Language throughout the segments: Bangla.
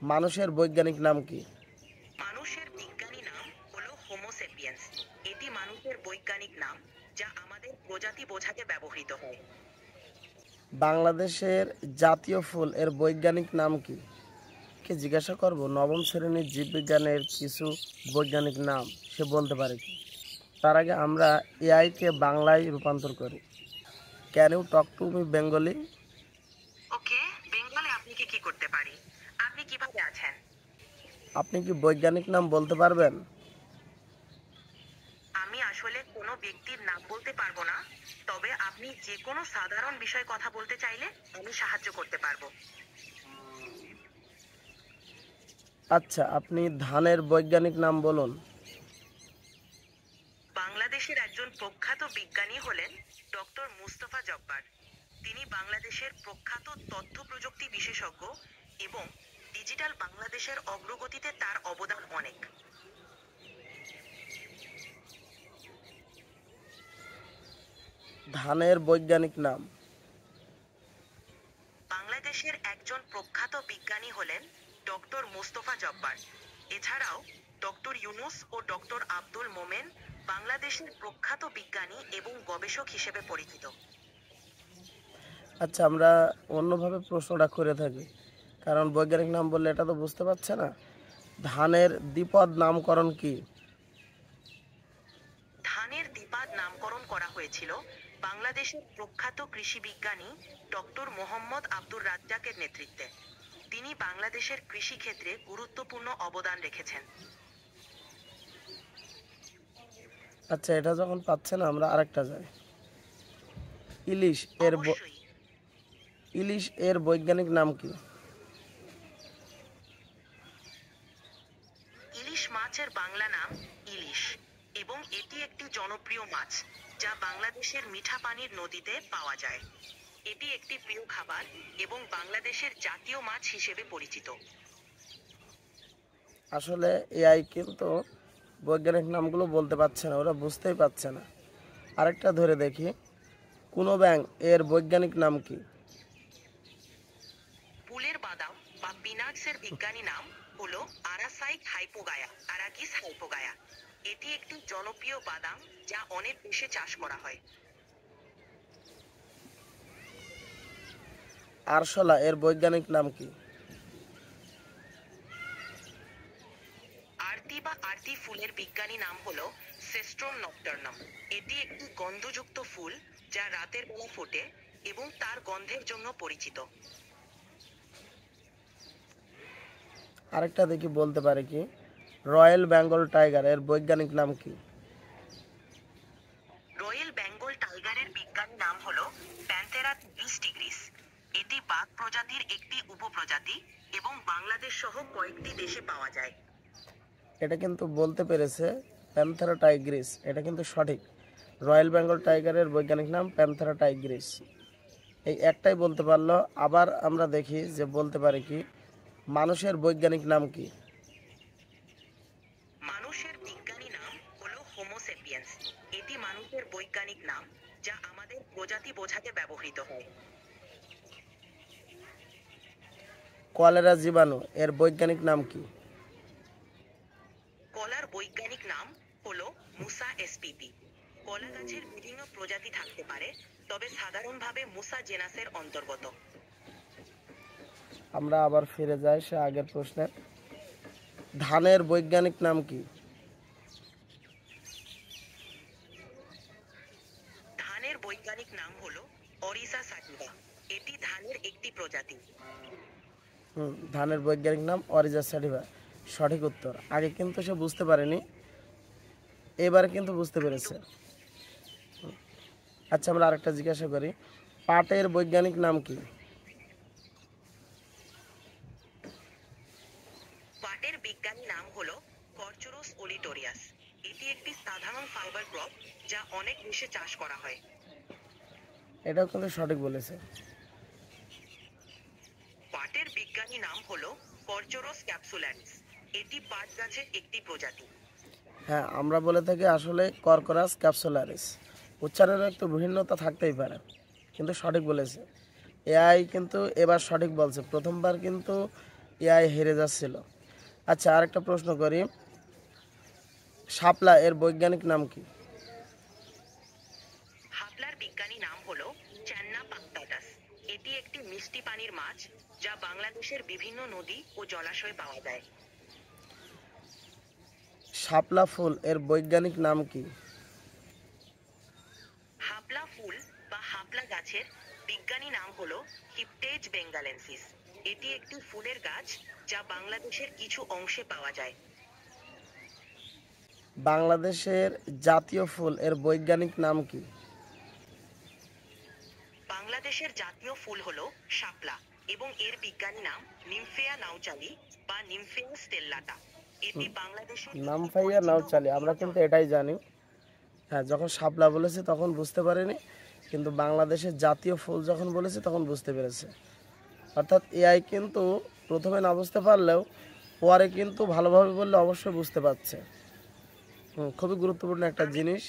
মানুষের বৈজ্ঞানিক নাম কি? মানুষের বিজ্ঞানী নাম হলো হোমো সেপিয়েন্স। এটি মানুষের বৈজ্ঞানিক নাম, যা আমাদের প্রজাতি বোঝাতে ব্যবহৃত হয়। বাংলাদেশের জাতীয় ফুল এর বৈজ্ঞানিক নাম কি? কে জিজ্ঞাসা করব নবম শ্রেণীর জীববিজ্ঞানের কিছু বৈজ্ঞানিক নাম সে বলতে পারে কি? তার আগে আমরা এআই কে বাংলায় রূপান্তর করি। Can you talk to me Bengali? Okay, বেঙ্গলে আপনি কি করতে পারি? আপনি কিভাবে আছেন? আপনি কি বৈজ্ঞানিক নাম বলতে পারবেন? আমি আসলে কোনো ব্যক্তির নাম বলতে পারবো না, তবে আপনি যে কোনো সাধারণ বিষয়ে কথা বলতে চাইলে আমি সাহায্য করতে পারবো। আচ্ছা, আপনি ধানের বৈজ্ঞানিক নাম বলুন। বাংলাদেশের একজন প্রখ্যাত বিজ্ঞানী হলেন ডক্টর মুস্তফা জব্বার। তিনি বাংলাদেশের প্রখ্যাত তথ্য প্রযুক্তি বিশেষজ্ঞ এবং ডিজিটাল বাংলাদেশের অগ্রগতিতে তার অবদান অনেক। ধানের বৈজ্ঞানিক নাম। বাংলাদেশের একজন প্রখ্যাত বিজ্ঞানী হলেন ডক্টর মুস্তফা জব্বার। এছাড়াও ডক্টর ইউনুস ও ডক্টর আব্দুল মোমেন বাংলাদেশের প্রখ্যাত বিজ্ঞানী এবং গবেষক হিসেবে পরিচিত। আচ্ছা, আমরা অন্যভাবে প্রশ্নটা করে থাকি, কারণ বৈজ্ঞানিক নাম বললে এটা তো বুঝতে পারছে না। ধানের দ্বিপদ নামকরণ কি? ধানের দ্বিপাদ নামকরণ করা হয়েছিল বাংলাদেশের প্রখ্যাত কৃষি বিজ্ঞানী ডক্টর মোহাম্মদ আব্দুর রাজ্জাকের নেতৃত্বে। তিনি বাংলাদেশের কৃষি ক্ষেত্রে গুরুত্বপূর্ণ অবদান রেখেছেন। আচ্ছা, এটা যখন পাচ্ছে না আমরা আরেকটা যাই। ইলিশ এর অবশ্যই। ইলিশ এর বৈজ্ঞানিক নাম কি? ইলিশ মাছের বাংলা নাম ইলিশ এবং এটি একটি জনপ্রিয় মাছ, যা বাংলাদেশের মিঠা পানির নদীতে পাওয়া যায়। এটি একটি প্রিয় খাবার এবং বাংলাদেশের জাতীয় মাছ হিসেবে পরিচিত। আসলে এআই কিন্তু বৈজ্ঞানিক নামগুলো বলতে পারছে না, ওরা বুঝতেই পারছে না। আরেকটা ধরে দেখি, কোনো ব্যাং এর বৈজ্ঞানিক নাম কি? ফুলের বাদাম বা পিনাটসের বিজ্ঞানী নাম হলো আরাকিস হাইপোগায়া। এটি একটি জনপ্রিয় বাদাম যা অনেক দেশে চাষ করা হয়। আরশোলা এর বৈজ্ঞানিক নাম কি? আরতি ফুলের বিজ্ঞানী নাম হলো সেস্ট্রোন নক্টার্নাম। এটি একটি গন্ধযুক্ত ফুল যা রাতের বেলা ফোটে এবং তার গন্ধের জন্য পরিচিত। আরেকটা দেখি বলতে পারে কি, রয়্যাল বেঙ্গল টাইগার এর বৈজ্ঞানিক নাম কি? রয়্যাল বেঙ্গল টাইগারের বিজ্ঞানী নাম হলো প্যান্থেরা টিগ্রিস। এটি বাঘ প্রজাতির একটি উপপ্রজাতি এবং বাংলাদেশ সহ কয়েকটি দেশে পাওয়া যায়। এটা কিন্তু বলতে পেরেছে প্যান্থেরা টাইগ্রিস, এটা কিন্তু সঠিক। রয়্যাল বেঙ্গল টাইগারের বৈজ্ঞানিক নাম প্যান্থেরা টাইগ্রিস। এই একটাই বলতে পারলো। আবার আমরা দেখি যে বলতে পারে কি, মানুষের বৈজ্ঞানিক নাম কি? মানুষের বিজ্ঞানী নাম হলো হোমো সেপিয়েন্স। এটি মানুষের বৈজ্ঞানিক নাম, যা আমাদের প্রজাতি বোঝাতে ব্যবহৃত হয়। কলেরা জীবাণু এর বৈজ্ঞানিক নাম কি? কলার বৈজ্ঞানিক নাম হলো মুসা এসপিপি। কলা গাছের বিভিন্ন প্রজাতি থাকতে পারে, তবে সাধারণভাবে মুসা জেনাসের অন্তর্গত। আমরা আবার ফিরে যাই সে আগের প্রশ্নে। ধানের বৈজ্ঞানিক নাম কি? ধানের বৈজ্ঞানিক নাম হলো অরিজা সাটিভা। এটি ধানের একটি প্রজাতি। ধানের বৈজ্ঞানিক নাম অরিজা স্যাটিভা, সঠিক উত্তর। আগে কিন্তু সে বুঝতে পারেনি, এবারে কিন্তু বুঝতে পেরেছে। আচ্ছা, আমরা আরেকটা জিজ্ঞাসা করি, পাটের বৈজ্ঞানিক নাম কি? পাটের বিজ্ঞানী নাম হলো কর্চুরোস ওলিটোরিয়াস। এটি একটি সাধারণ ফাইবার ক্রপ যা অনেক দেশে চাষ করা হয়। এটাও কিন্তু সঠিক বলেছে। পাটের বিজ্ঞানী নাম হলো কর্চুরোস ক্যাপসুলারিস। এটি পাট গাছের একটি প্রজাতি। হ্যাঁ, আমরা বলে থাকি আসলে কর্করাস ক্যাপসুলারিস। উচ্চারণের একটু ভিন্নতা থাকতেই পারে, কিন্তু সঠিক বলেছে। এআই কিন্তু এবার সঠিক বলছে। প্রথমবার কিন্তু এআই হেরে যাচ্ছিল। আচ্ছা, আরেকটা প্রশ্ন করি, শাপলা এর বৈজ্ঞানিক নাম কি? হাপলার বিজ্ঞানী নাম হলো চ্যান্না পাক্তাটাস। এটি একটি মিষ্টি পানির মাছ যা বাংলাদেশের বিভিন্ন নদী ও জলাশয়ে পাওয়া যায়। শাপলা ফুল এর বৈজ্ঞানিক নাম কি? হাপলা ফুল বা হাপলা গাছের বিজ্ঞানী নাম হলো হিপটেজ বেঙ্গালেন্সিস। এটি একটি ফুলের গাছ যা বাংলাদেশের কিছু অংশে পাওয়া যায়। বাংলাদেশের জাতীয় ফুল এর বৈজ্ঞানিক নাম কি? বাংলাদেশের জাতীয় ফুল হলো শাপলা এবং এর বিজ্ঞানী নাম নিমফেয়া নাউচালি বা নিমফেয়া স্টেল্লাটা। এটি বাংলাদেশের একটি নামফাইয়া পরিচিত নাউচালি, আমরা উদ্ভিদ। কিন্তু এটাই জানি। হ্যাঁ, যখন শাপলা বলেছে তখন বুঝতে পারিনি, কিন্তু বাংলাদেশের জাতীয় ফুল যখন বলেছে তখন বুঝতে পেরেছে। অর্থাৎ এআই কিন্তু প্রথমে না বুঝতে পারলেও পরে কিন্তু ভালোভাবে বললে অবশ্যই বুঝতে পারছে। খুবই গুরুত্বপূর্ণ একটা জিনিস।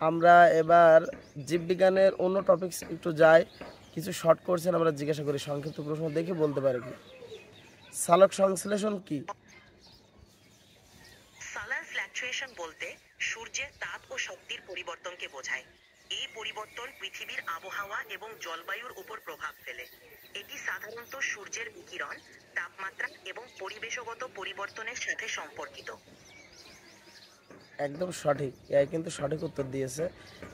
আমরা এবার জীববিজ্ঞানের অন্য টপিকস একটু যাই। কিছু শর্ট কোশ্চেন আমরা জিজ্ঞাসা করি, সংক্ষিপ্ত প্রশ্ন দেখে বলতে পারি কি? সালোক সংশ্লেষণ কি? সালার ফ্ল্যাকচুয়েশন বলতে সূর্যের তাপ ও শক্তির পরিবর্তনকে বোঝায়। এই পরিবর্তন পৃথিবীর আবহাওয়া এবং জলবায়ুর উপর প্রভাব ফেলে। এটি সাধারণত সূর্যের বিকিরণ, তাপমাত্রা এবং পরিবেশগত পরিবর্তনের সাথে সম্পর্কিত। একদম সঠিক, এআই কিন্তু সঠিক উত্তর দিয়েছে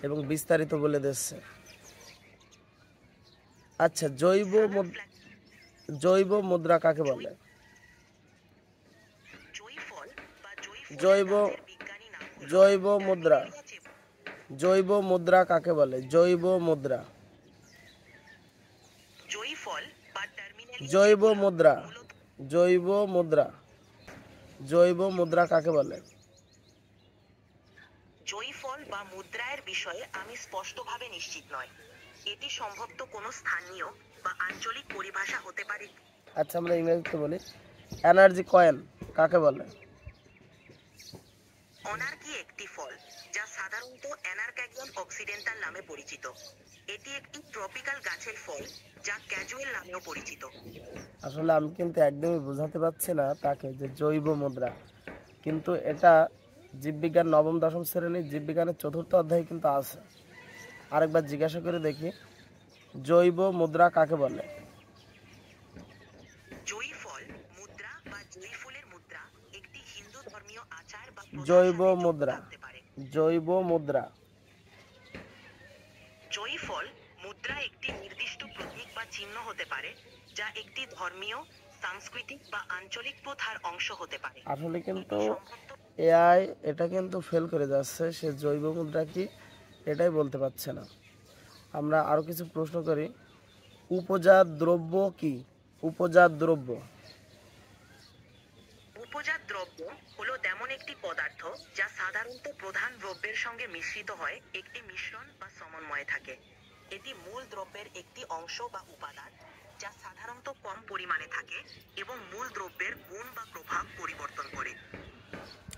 এবং বিস্তারিত বলে দিচ্ছে। আচ্ছা, জৈব মুদ্রা কাকে বলে? জয়ফল বা জৈব গাছের বিজ্ঞানী নাম হলো জৈব মুদ্রা টার্মিনেলিয়া চেপা। জৈব মুদ্রা কাকে বলে? জৈব মুদ্রা জয়ফল বা টার্মিনেলিয়া জৈব চেপা মুদ্রা মূলত জৈব মুদ্রা জৈব মুদ্রা কাকে বলে? জয়ফল বা মুদ্রায়ের বিষয়ে আমি স্পষ্টভাবে নিশ্চিত নয়। এটি সম্ভবত কোনো স্থানীয় বা আঞ্চলিক পরিভাষা হতে পারে। আচ্ছা, আমরা ইংরেজিতে বলি, এনার্জি কয়েন কাকে বলে? অনার্কি একটি ফল যা সাধারণত অ্যানারক্যাগিয়াম অক্সিডেন্টাল নামে পরিচিত। এটি একটি ট্রপিক্যাল গাছের ফল যা ক্যাজুয়েল নামেও পরিচিত। আসলে আমি কিন্তু একদমই বোঝাতে পারছি না তাকে যে জৈব মুদ্রা, কিন্তু এটা জীববিজ্ঞান নবম দশম শ্রেণীর জীববিজ্ঞানের চতুর্থ অধ্যায়ে কিন্তু আছে। আরেকবার জিজ্ঞাসা করে দেখি, জৈব মুদ্রা কাকে বলে? জয়ফল মুদ্রা বা জয়ফুলের মুদ্রা একটি হিন্দু ধর্মীয় আচার বা প্রথার জৈব সাথে যুক্ত মুদ্রা থাকতে পারে। জৈব মুদ্রা জয়ফল মুদ্রা একটি নির্দিষ্ট প্রতীক বা চিহ্ন হতে পারে যা একটি ধর্মীয়, সাংস্কৃতিক বা আঞ্চলিক প্রথার অংশ হতে পারে। আসলে কিন্তু এটি সম্ভবত এআই এটা কিন্তু ফেল করে যাচ্ছে, সে জৈব মুদ্রা কি এটাই বলতে পারছে না। আমরা আরো কিছু প্রশ্ন করি, উপজাত দ্রব্য কি? উপজাত দ্রব্য উপজাত দ্রব্য হলো তেমন একটি পদার্থ যা সাধারণত প্রধান দ্রব্যের সঙ্গে মিশ্রিত হয় একটি মিশ্রণ বা সমন্বয়ে থাকে। এটি মূল দ্রব্যের একটি অংশ বা উপাদান যা সাধারণত কম পরিমাণে থাকে এবং মূল দ্রব্যের গুণ বা প্রভাব পরিবর্তন করে।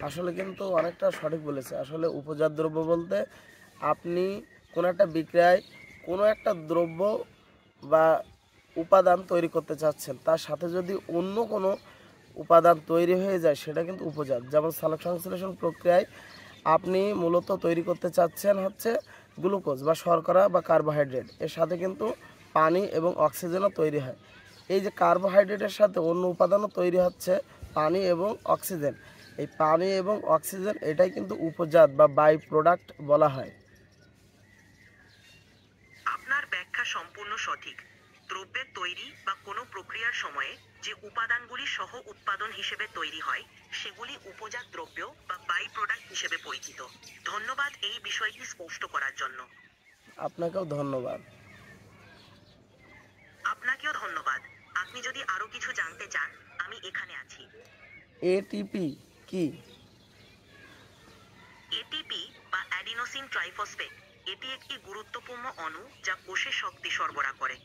আসলে কিন্তু অনেকটা সঠিক বলেছে। আসলে উপজাত দ্রব্য বলতে আপনি কোনো একটা বিক্রয়, কোনো একটা দ্রব্য বা উপাদান তৈরি করতে চাচ্ছেন, তার সাথে যদি অন্য কোনো উপাদান তৈরি হয়ে যায় সেটা কিন্তু উপজাত। যেমন সালোক সংশ্লেষণ প্রক্রিয়ায় আপনি মূলত তৈরি করতে চাচ্ছেন হচ্ছে গ্লুকোজ বা শর্করা বা কার্বোহাইড্রেট, এর সাথে কিন্তু পানি এবং অক্সিজেনও তৈরি হয়। এই যে কার্বোহাইড্রেটের সাথে অন্য উপাদানও তৈরি হচ্ছে পানি এবং অক্সিজেন, এই পানি এবং অক্সিজেন এটাই কিন্তু উপজাত বা বাই প্রোডাক্ট বলা হয়। আপনার ব্যাখ্যা সম্পূর্ণ সঠিক। দ্রব্যের তৈরি বা কোনো প্রক্রিয়ার সময়ে যে উপাদানগুলি সহ উৎপাদন হিসেবে তৈরি হয় সেগুলি উপজাত দ্রব্য বা বাই প্রোডাক্ট হিসেবে পরিচিত। ধন্যবাদ এই বিষয়টি স্পষ্ট করার জন্য। আপনাকেও ধন্যবাদ। আপনাকেও ধন্যবাদ। আপনি যদি আরো কিছু জানতে চান, আমি এখানে আছি। এটিপি কি? এটিপি বা অ্যাডিনোসিন ট্রাইফসফেট এটি একটি গুরুত্বপূর্ণ অণু যা কোষে শক্তি সরবরাহ করে।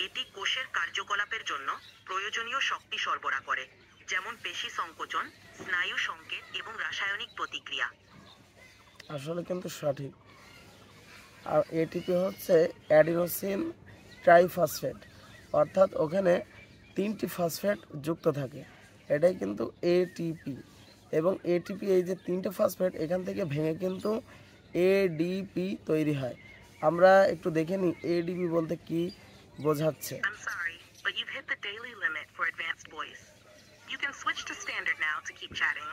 এটি কোষের কার্যকলাপের জন্য প্রয়োজনীয় শক্তি সরবরাহ করে, যেমন পেশি সংকোচন, স্নায়ু সংকেত এবং রাসায়নিক প্রতিক্রিয়া। আসলে কিন্তু সঠিক। আর এটিপি হচ্ছে অ্যাডিনোসিন ট্রাইফসফেট, অর্থাৎ ওখানে 3টি ফসফেট যুক্ত থাকে, এটাই কিন্তু এটিপি। এবং এটিপি এই যে 3টে ফসফেট এখান থেকে ভেঙে কিন্তু এডিপি তৈরি হয়। আমরা একটু দেখে নিই এডিপি বলতে কি বোঝাচ্ছে। I'm sorry, but you've hit the daily limit for advanced voice. You can switch to standard now to keep chatting.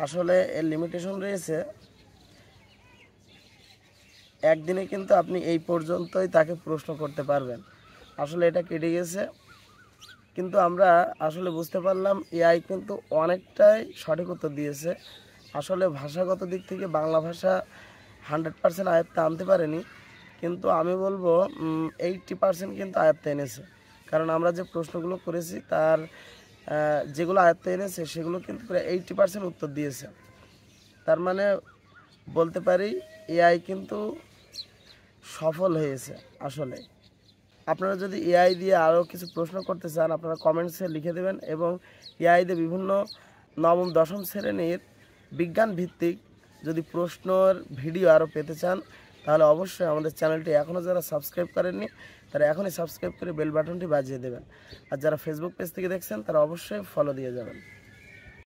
আসলে এর লিমিটেশন রয়েছে, একদিনে কিন্তু আপনি এই পর্যন্তই তাকে প্রশ্ন করতে পারবেন। আসলে এটা কেটে গেছে, কিন্তু আমরা আসলে বুঝতে পারলাম এআই কিন্তু অনেকটাই সঠিক উত্তর দিয়েছে। আসলে ভাষাগত দিক থেকে বাংলা ভাষা 100% আয়ত্তে আনতে পারেনি, কিন্তু আমি বলবো 80% কিন্তু আয়ত্তে এনেছে। কারণ আমরা যে প্রশ্নগুলো করেছি তার যেগুলো আয়ত্তে এনেছে সেগুলো কিন্তু প্রায় 80% উত্তর দিয়েছে। তার মানে বলতে পারি এআই কিন্তু সফল হয়েছে। আসলে আপনারা যদি এআই দিয়ে আরও কিছু প্রশ্ন করতে চান আপনারা কমেন্টসে লিখে দেবেন, এবং এআই দিয়ে বিভিন্ন নবম দশম শ্রেণীর বিজ্ঞান ভিত্তিক যদি প্রশ্নর ভিডিও আরও পেতে চান তাহলে অবশ্যই আমাদের চ্যানেলটি এখনও যারা সাবস্ক্রাইব করেননি তারা এখনই সাবস্ক্রাইব করে বেল বাটনটি বাজিয়ে দেবেন। আর যারা ফেসবুক পেজ থেকে দেখছেন তারা অবশ্যই ফলো দিয়ে যাবেন।